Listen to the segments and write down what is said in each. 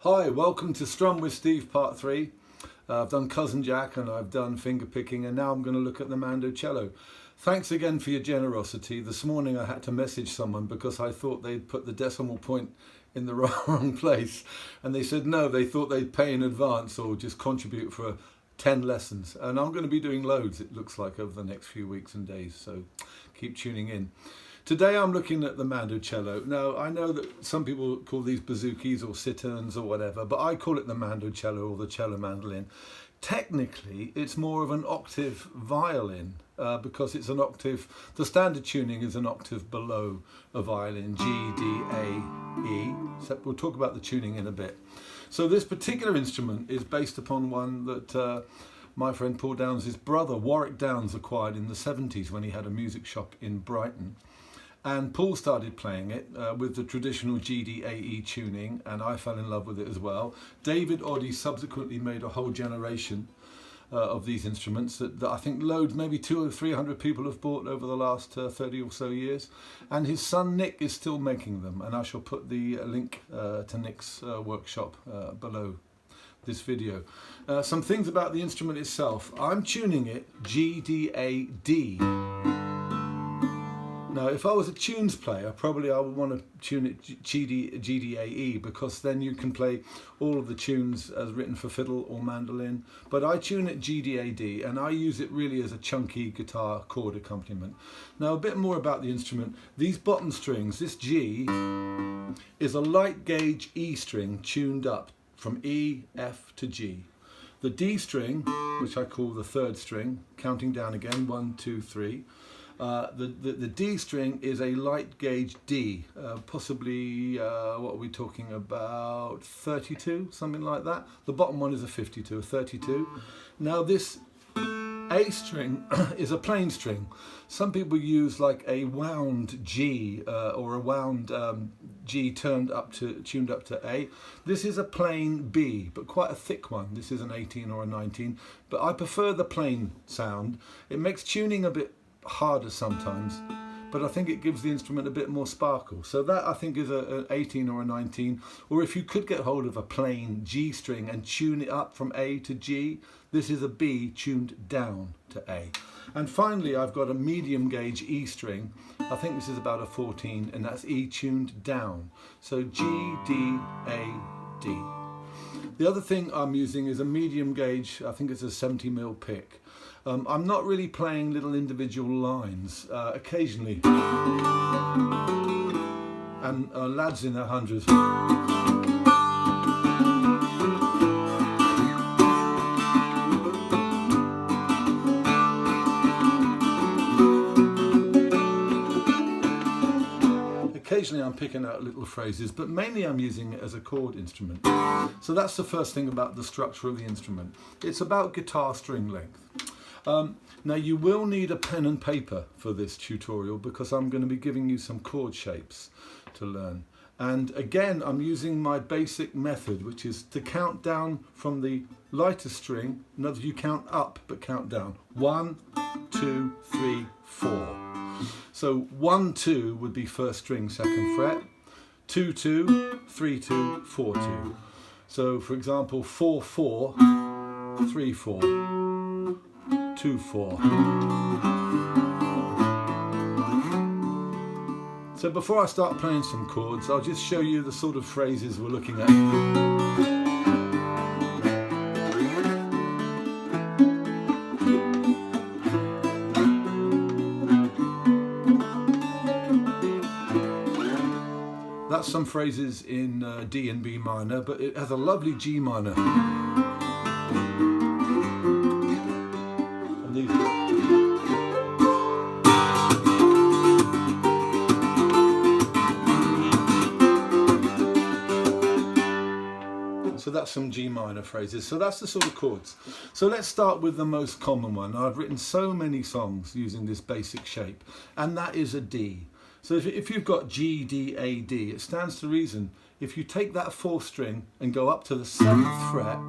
Hi, welcome to Strum with Steve Part 3. I've done Cousin Jack and I've done finger picking, and now I'm going to look at the Mandocello. Thanks again for your generosity. This morning I had to message someone because I thought they'd put the decimal point in the wrong place, and they said no, they thought they'd pay in advance or just contribute for 10 lessons, and I'm going to be doing loads, it looks like, over the next few weeks and days, so keep tuning in. Today I'm looking at the Mandocello. Now, I know that some people call these bouzoukis or citerns or whatever, but I call it the Mandocello or the cello mandolin. Technically, it's more of an octave violin because it's an octave, the standard tuning is an octave below a violin, G, D, A, E. So we'll talk about the tuning in a bit. So this particular instrument is based upon one that my friend Paul Downes' brother, Warwick Downes, acquired in the 70s when he had a music shop in Brighton. And Paul started playing it with the traditional GDAE tuning, and I fell in love with it as well. David Oddie subsequently made a whole generation of these instruments that I think loads, maybe 200 or 300 people have bought over the last 30 or so years. And his son Nick is still making them, and I shall put the link to Nick's workshop below this video. Some things about the instrument itself. I'm tuning it GDAD. Now, if I was a tunes player, probably I would want to tune it GDAE, because then you can play all of the tunes as written for fiddle or mandolin. But I tune it GDAD, and I use it really as a chunky guitar chord accompaniment. Now, a bit more about the instrument. These bottom strings, this G, is a light gauge E string tuned up from E, F to G. The D string, which I call the third string, counting down again, 1, 2, 3. The D string is a light gauge D, possibly, what are we talking about, 32, something like that. The bottom one is a 52, a 32. Now this A string is a plain string. Some people use like a wound G or a wound G tuned up to A. This is a plain B, but quite a thick one. This is an 18 or a 19, but I prefer the plain sound. It makes tuning a bit harder sometimes, but I think it gives the instrument a bit more sparkle. So that, I think, is an 18 or a 19. Or if you could get hold of a plain G string and tune it up from A to G, this is a B tuned down to A. And finally, I've got a medium gauge E string. I think this is about a 14, and that's E tuned down. So G, D, A, D. The other thing I'm using is a medium gauge, I think it's a 70mm pick. I'm not really playing little individual lines, occasionally, and lads in their hundreds. Occasionally I'm picking out little phrases, but mainly I'm using it as a chord instrument. So that's the first thing about the structure of the instrument. It's about guitar string length. Now you will need a pen and paper for this tutorial, because I'm going to be giving you some chord shapes to learn. And again, I'm using my basic method, which is to count down from the lighter string. In other words, you count up, but count down. 1, 2, 3, 4. So 1, 2 would be first string, second fret. 2, 2, 3, 2, 4, 2. So for example, 4, 4, 3, 4. 2, 4. So before I start playing some chords, I'll just show you the sort of phrases we're looking at. That's some phrases in D and B minor, but it has a lovely G minor. So that's some G minor phrases. So that's the sort of chords. So let's start with the most common one. I've written so many songs using this basic shape, and that is a D. So if you've got G, D, A, D, it stands to reason. If you take that fourth string and go up to the 7th fret,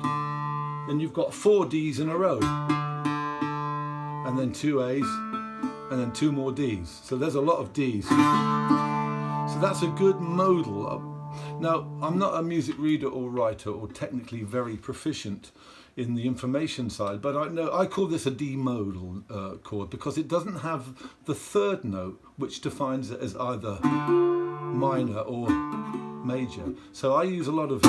then you've got 4 Ds in a row, and then 2 A's, and then 2 more Ds. So there's a lot of Ds. So that's a good modal Now, I'm not a music reader or writer or technically very proficient in the information side, but I call this a D modal chord because it doesn't have the third note, which defines it as either minor or major. So I use a lot of...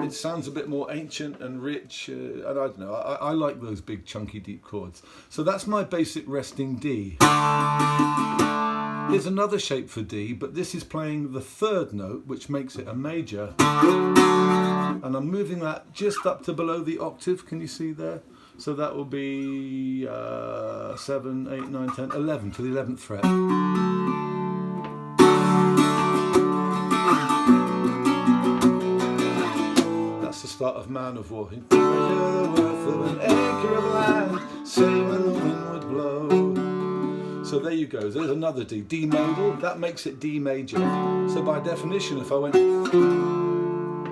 It sounds a bit more ancient and rich, and I don't know, I like those big chunky deep chords. So that's my basic resting D. Here's another shape for D, but this is playing the third note, which makes it a major. And I'm moving that just up to below the octave, can you see there? So that will be 7, 8, 9, 10, 11 to the 11th fret. That's the start of Man of War. Measure the worth of an acre of land, say when the wind would blow. So there you go, there's another D. D modal, that makes it D major. So by definition, if I went,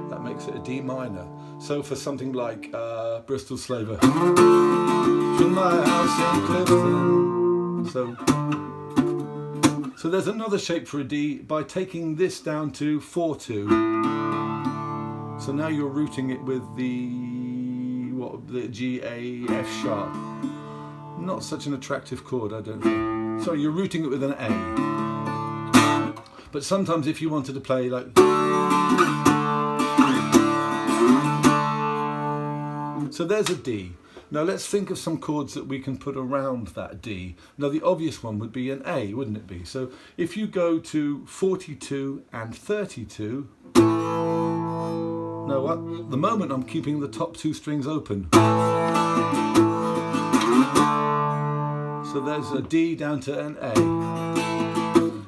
that makes it a D minor. So for something like Bristol Slaver, from my house in Clifton. So there's another shape for a D by taking this down to 4-2. So now you're rooting it with the G, A, F sharp. Not such an attractive chord, I don't think. Sorry, you're rooting it with an A. But sometimes if you wanted to play like... So there's a D. Now let's think of some chords that we can put around that D. Now the obvious one would be an A, wouldn't it be? So if you go to 42 and 32... Now at the moment I'm keeping the top two strings open. So there's a D down to an A.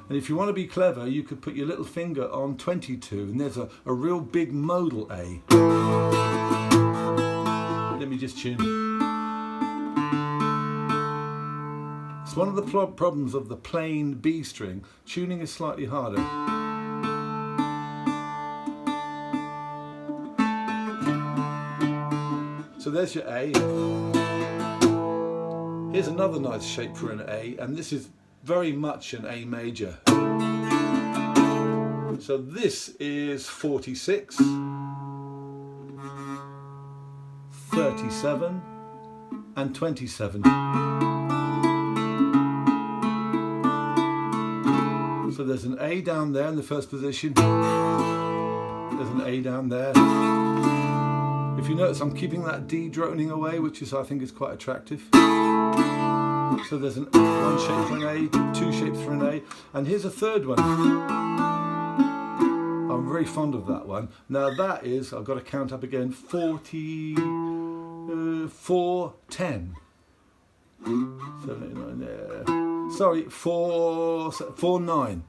And if you want to be clever, you could put your little finger on 22, and there's a real big modal A. Let me just tune. It's one of the problems of the plain B string. Tuning is slightly harder. So there's your A. Here's another nice shape for an A, and this is very much an A major. So this is 46, 37, and 27. So there's an A down there in the first position. There's an A down there. If you notice, I'm keeping that D droning away, which is, I think, is quite attractive. So there's one shape for an A, two shapes for an A, and here's a third one. I'm very fond of that one. Now that is, I've got to count up again, 4, 10. 7, 8, 9, there. Sorry, 4, 9.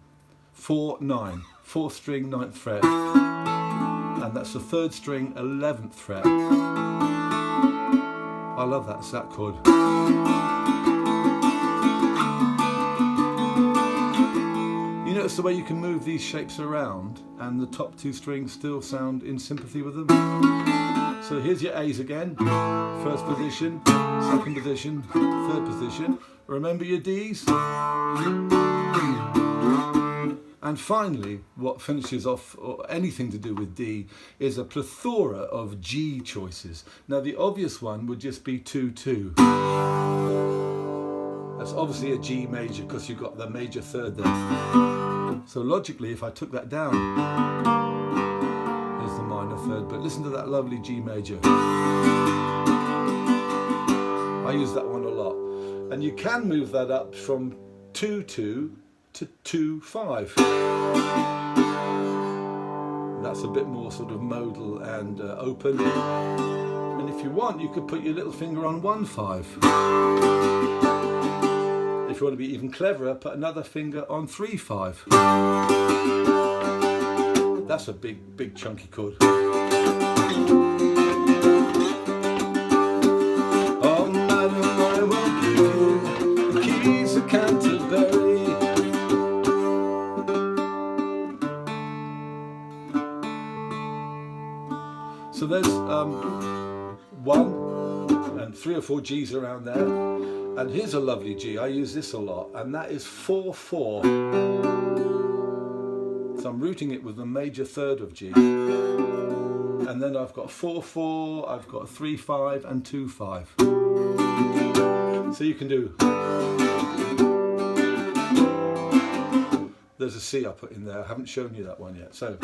4, 9. 4th string, 9th fret. And that's the 3rd string, 11th fret. I love that chord. You notice the way you can move these shapes around and the top two strings still sound in sympathy with them? So here's your A's again. 1st position, 2nd position, 3rd position. Remember your D's? And finally, what finishes off or anything to do with D is a plethora of G choices. Now the obvious one would just be 2-2. That's obviously a G major because you've got the major third there. So logically, if I took that down, there's the minor third, but listen to that lovely G major. I use that one a lot. And you can move that up from 2-2 to 2-5. That's a bit more sort of modal and open. And if you want, you could put your little finger on 1-5. If you want to be even cleverer, put another finger on 3-5. That's a big chunky chord. Oh madam, I will give you the keys of Canterbury. So there's 1 and 3 or 4 G's around there, And here's a lovely G, I use this a lot, and that is 4/4. So I'm rooting it with the major third of G. And then I've got 4/4, I've got 3/5 and 2/5. So you can do, there's a C I put in there, I haven't shown you that one yet. So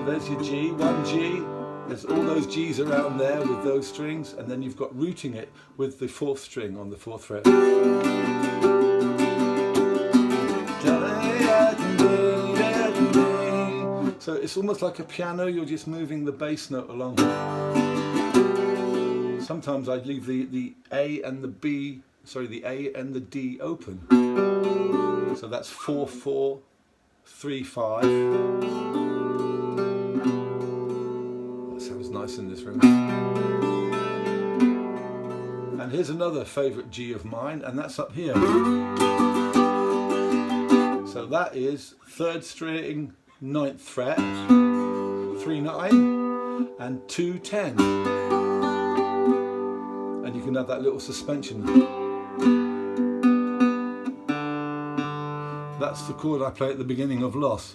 there's your G, one G, there's all those G's around there with those strings, and then you've got rooting it with the 4th string on the 4th fret. So it's almost like a piano, you're just moving the bass note along. Sometimes I leave the A and the B, sorry, the A and the D open. So that's 4/4, 3/5. That sounds nice in this room. And here's another favourite G of mine, and that's up here. So that is 3rd string, 9th fret, 3/9 and 2/10. And you can have that little suspension. That's the chord I play at the beginning of Loss.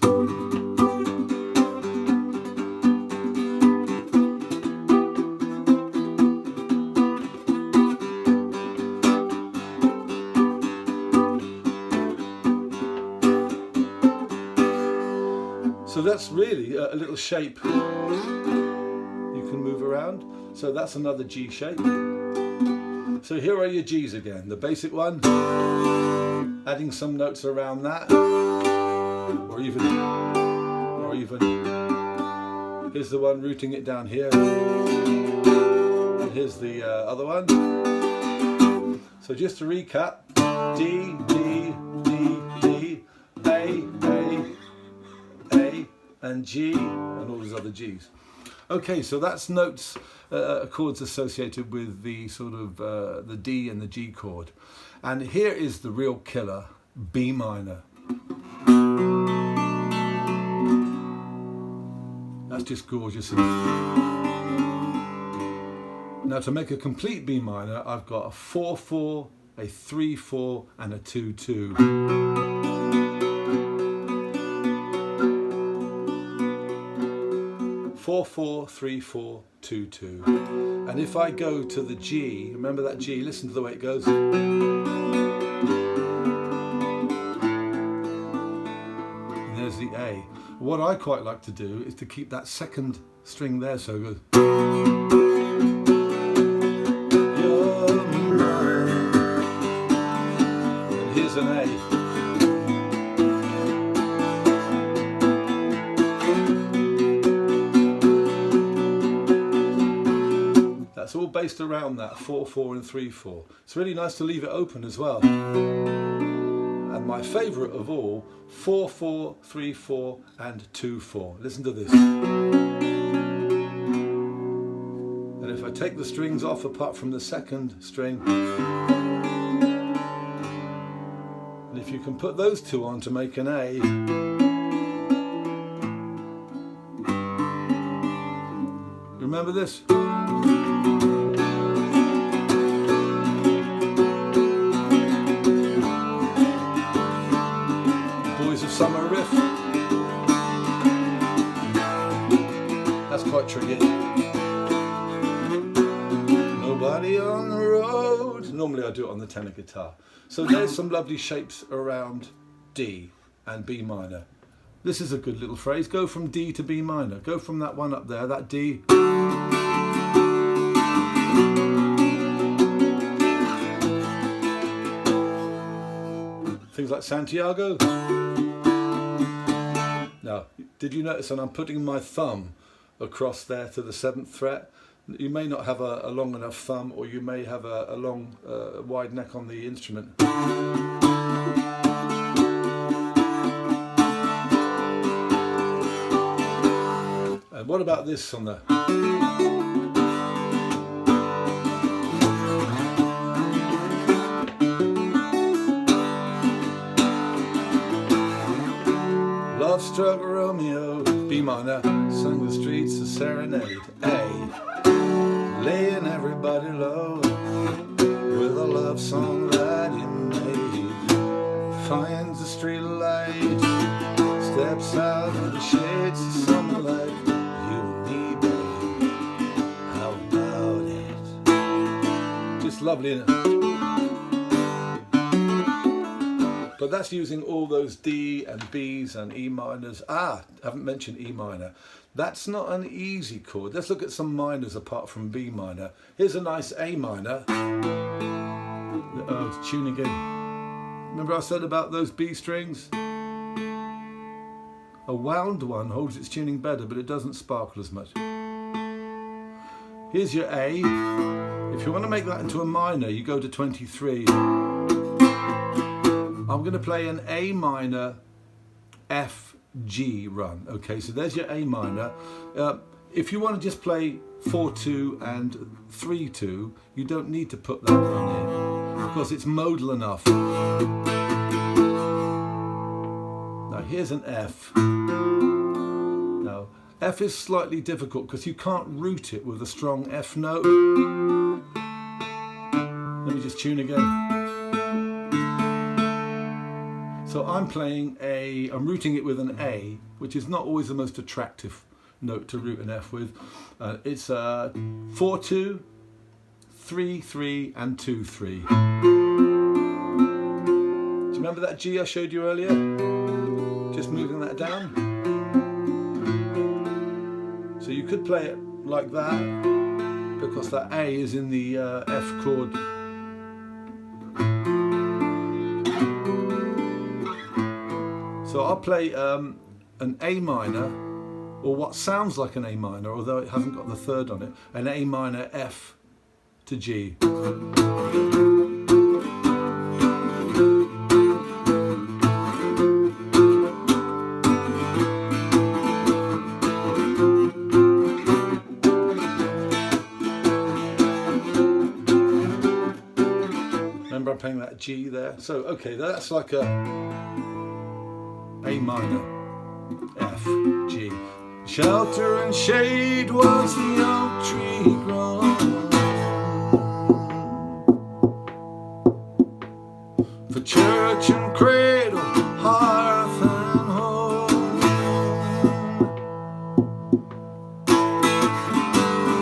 So that's really a little shape you can move around. So that's another G shape. So here are your G's again. The basic one, adding some notes around that, or even, here's the one rooting it down here, and here's the other one. So just to recap, D, D, D, D, A, and G, and all these other G's. Okay, so that's notes, chords associated with the sort of the D and the G chord. And here is the real killer, B minor. That's just gorgeous. Now to make a complete B minor, I've got a 4/4, a 3/4, and a 2/2. 4/4, 3/4, 2/2. And if I go to the G, remember that G, listen to the way it goes. And there's the A. What I quite like to do is to keep that 2nd string there, so it goes. And here's an A. It's all based around that 4/4 and 3/4. It's really nice to leave it open as well. And my favourite of all, 4/4, 3/4 and 2/4. Listen to this. And if I take the strings off apart from the 2nd string, and if you can put those two on to make an A, remember this? Summer riff. That's quite tricky. Nobody on the road. Normally I do it on the tenor guitar. So there's some lovely shapes around D and B minor. This is a good little phrase. Go from D to B minor. Go from that one up there, that D. Things like Santiago. Now, did you notice that I'm putting my thumb across there to the 7th fret? You may not have a long enough thumb, or you may have a long, wide neck on the instrument. And what about this on the... Love-struck Romeo, B minor, sung the streets a serenade. A, laying everybody low with a love song that finds a street light, steps out of the shades of sunlight. You and me, babe, how about it? Just lovely, isn't it? But that's using all those D and B's and E minors. I haven't mentioned E minor. That's not an easy chord. Let's look at some minors apart from B minor. Here's a nice A minor. Oh, it's tuning in. Remember I said about those B strings? A wound one holds its tuning better, but it doesn't sparkle as much. Here's your A. If you want to make that into a minor, you go to 23. I'm going to play an A minor F G run. Okay, so there's your A minor. If you want to just play 4-2 and 3-2, you don't need to put that on in because it's modal enough. Now here's an F. Now F is slightly difficult because you can't root it with a strong F note. Let me just tune again. So I'm playing I'm rooting it with an A, which is not always the most attractive note to root an F with. It's 4-2, 3-3 and 2-3. Do you remember that G I showed you earlier? Just moving that down. So you could play it like that, because that A is in the F chord. So I'll play an A minor, or what sounds like an A minor, although it hasn't got the third on it, an A minor F to G. Remember I'm playing that G there? So okay, that's like a A minor, F, G. Shelter and shade was the oak tree grown for church and cradle, hearth and home.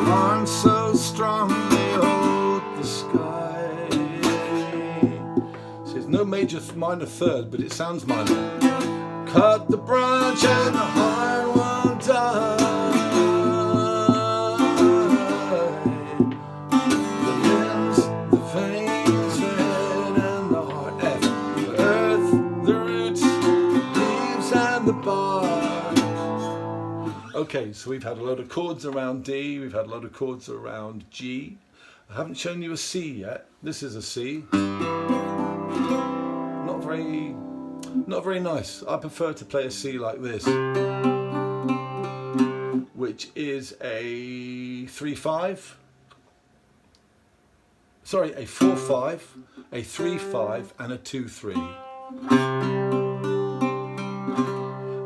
Arms so strong they hold the sky. So there's no major minor third, but it sounds minor. Cut the branch and the heart will die. The limbs, the veins, the head and the heart. F. The earth, the roots, the leaves and the bark. Okay, so we've had a load of chords around D. We've had a load of chords around G. I haven't shown you a C yet. This is a C. Not very nice. I prefer to play a C like this, which is a 3-5. Sorry, a 4-5, a 3-5, and a 2-3.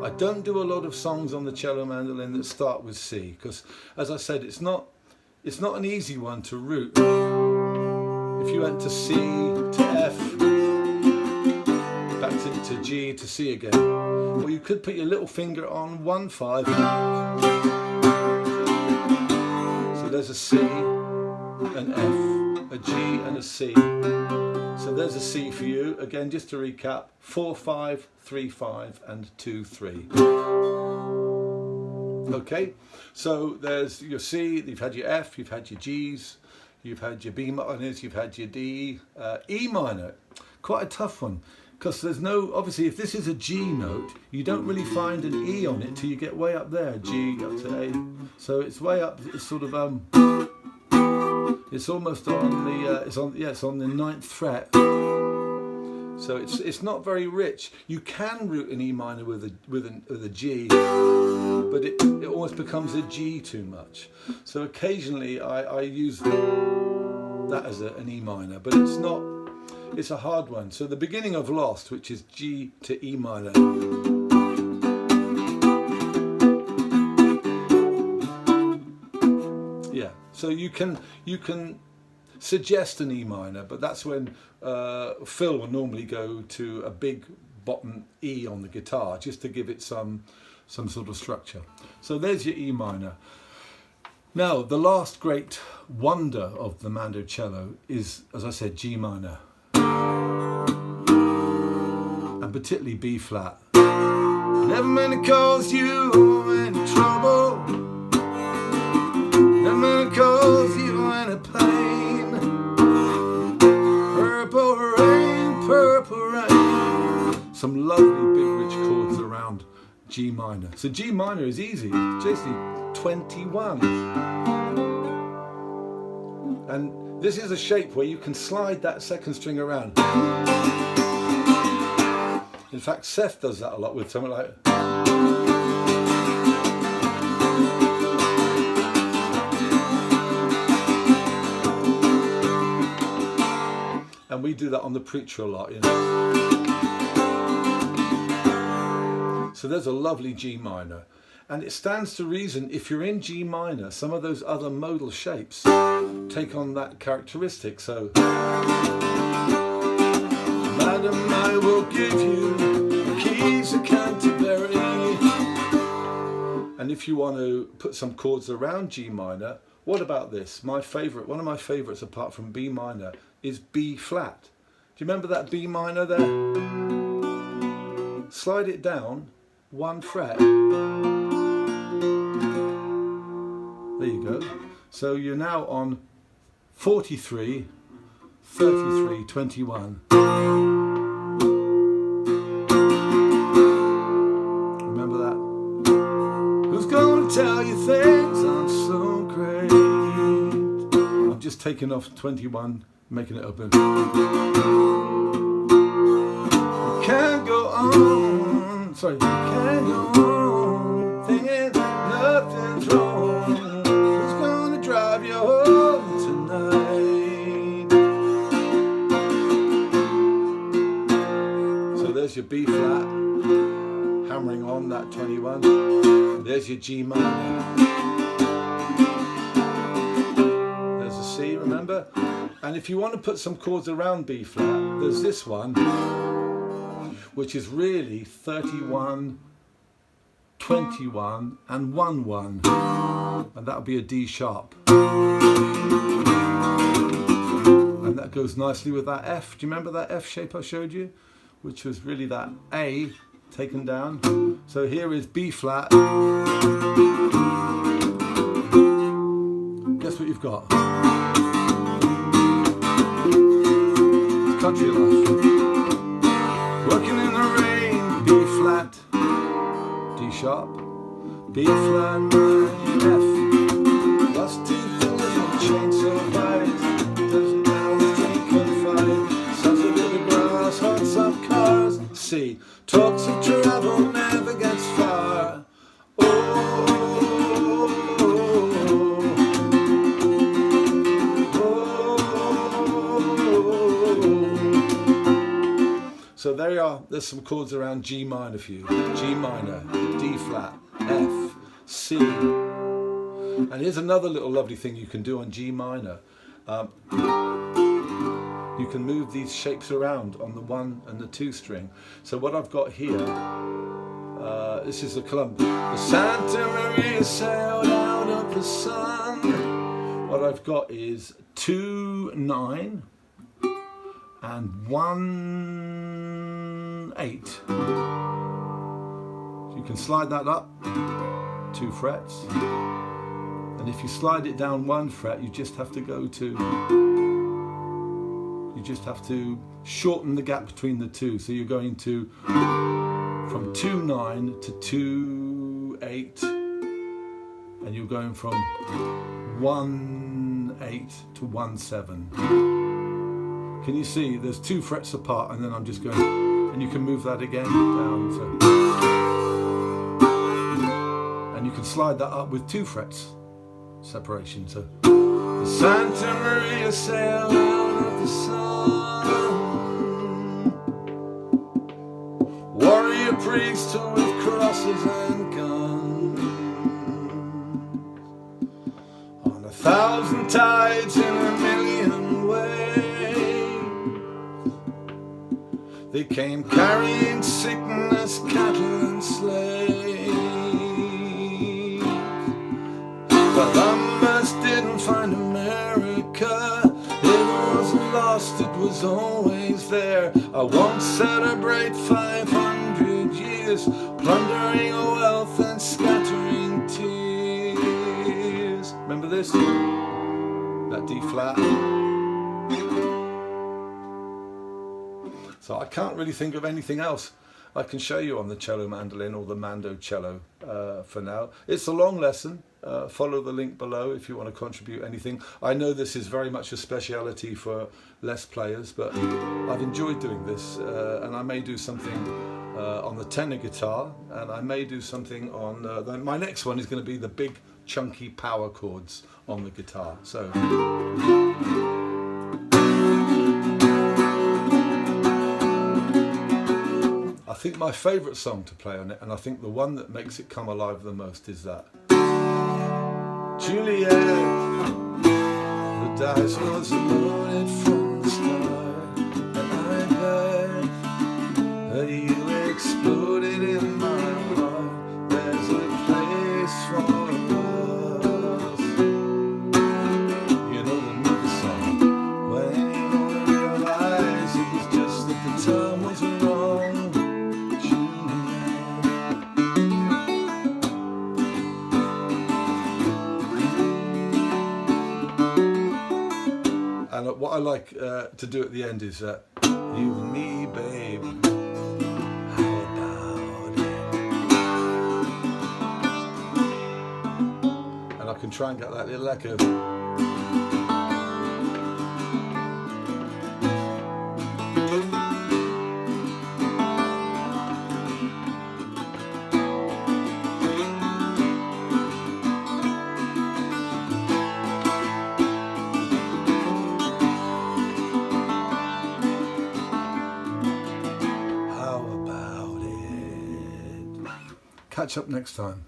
I don't do a lot of songs on the cello mandolin that start with C, because, as I said, it's not an easy one to root. If you went to C to F, back to G to C again. Or you could put your little finger on 1-5. So there's a C, an F, a G and a C. So there's a C for you. Again, just to recap, 4-5, 3-5 and 2-3. Okay, so there's your C, you've had your F, you've had your Gs, you've had your B minors, you've had your D. E minor, quite a tough one. Because there's no, obviously if this is a G note, you don't really find an E on it till you get way up there, G up to A. So it's way up, it's sort of, it's almost on the, it's on the 9th fret. So it's not very rich. You can root an E minor with a G, but it almost becomes a G too much. So occasionally I use that as an E minor, but it's not. It's a hard one. So the beginning of Lost, which is G to E minor. Yeah. So you can suggest an E minor, but that's when Phil will normally go to a big bottom E on the guitar just to give it some sort of structure. So there's your E minor. Now, the last great wonder of the Mandocello is, as I said, G minor, and particularly B flat. Never meant to cause you any trouble, never meant to cause you any pain. Purple rain, purple rain. Some lovely big rich chords around G minor. So G minor is easy, it's just 21. And this is a shape where you can slide that second string around. In fact, Seth does that a lot with something like... And we do that on the Preacher a lot, you know. So there's a lovely G minor. And it stands to reason, if you're in G minor, some of those other modal shapes take on that characteristic. So, Madam, I will give you the keys of Canterbury. And if you want to put some chords around G minor, what about this? My favourite, one of my favourites apart from B minor, is B flat. Do you remember that B minor there? Slide it down 1 fret. There you go. So you're now on 43, 33, 21. Remember that? Who's gonna tell you things aren't so great? I'm just taking off 21, making it open. You can't go on, sorry, you can't go on thinking nothing's wrong. Drive you home tonight. So there's your B flat, hammering on that 21. There's your G minor. There's a C, remember? And if you want to put some chords around B flat, there's this one, which is really 31, 21 and 1, 1. And that'll be a D sharp. And that goes nicely with that F. Do you remember that F shape I showed you? Which was really that A taken down. So here is B flat. Guess what you've got? It's country life. Working in the rain, B flat, D sharp, B flat, 9, F. Lost teeth and little chain so wide, doesn't down the street confide. Sons of the grass, hearts of cars. C. Talks of travel, never gets far. Oh, so there you are. There's some chords around G minor for you. G minor, D flat, F, C. And here's another little lovely thing you can do on G minor. You can move these shapes around on the 1 and the 2 string. So what I've got here, this is the Columbia. The Santa Maria sailed out of the sun. What I've got is 2, 9 and 1, 8. So you can slide that up 2 frets. And if you slide it down 1 fret, you just have to go to, you just have to shorten the gap between the 2. So you're going to, from 2, 9 to 2, 8. And you're going from 1, 8 to 1, 7. Can you see? There's 2 frets apart, and then I'm just going, and you can move that again down. So, and you can slide that up with 2 frets. Separation. So the Santa Maria sailed out of the sun. Warrior priests with crosses and guns. On 1,000 tides in 1,000,000 came carrying sickness, cattle and slaves. Columbus didn't find America. It wasn't lost, it was always there. I won't celebrate 500 years, plundering wealth and scattering tears. Remember this? That D flat. So I can't really think of anything else I can show you on the cello mandolin or the Mandocello for now. It's a long lesson. Follow the link below if you want to contribute anything. I know this is very much a speciality for less players, but I've enjoyed doing this, and I may do something on the tenor guitar, and I may do something on my next one is going to be the big chunky power chords on the guitar. So I think my favourite song to play on it, and I think the one that makes it come alive the most, is that. Juliet, the dice was loaded from the start, and I bet that you exploded in my heart. There's a place for us. You know the movie song. When you only realize it was just that the time was wrong. And what I like to do at the end is you and me, babe, how about it? And I can try and get that little echo. Catch up next time.